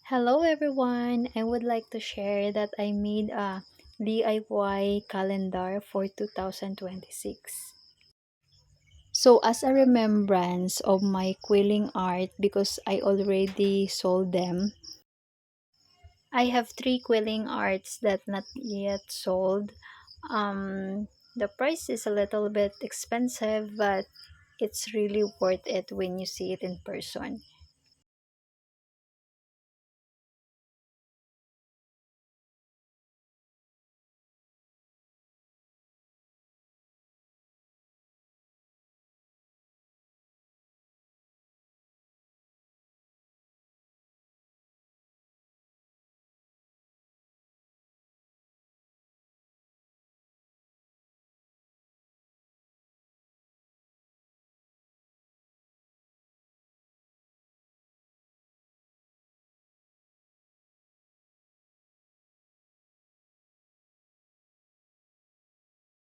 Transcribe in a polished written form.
Hello everyone! I would like to share that I made a DIY calendar for 2026. So as a remembrance of my quilling art, because I already sold them, I have three quilling arts that not yet sold. The price is a little bit expensive, but it's really worth it when you see it in person.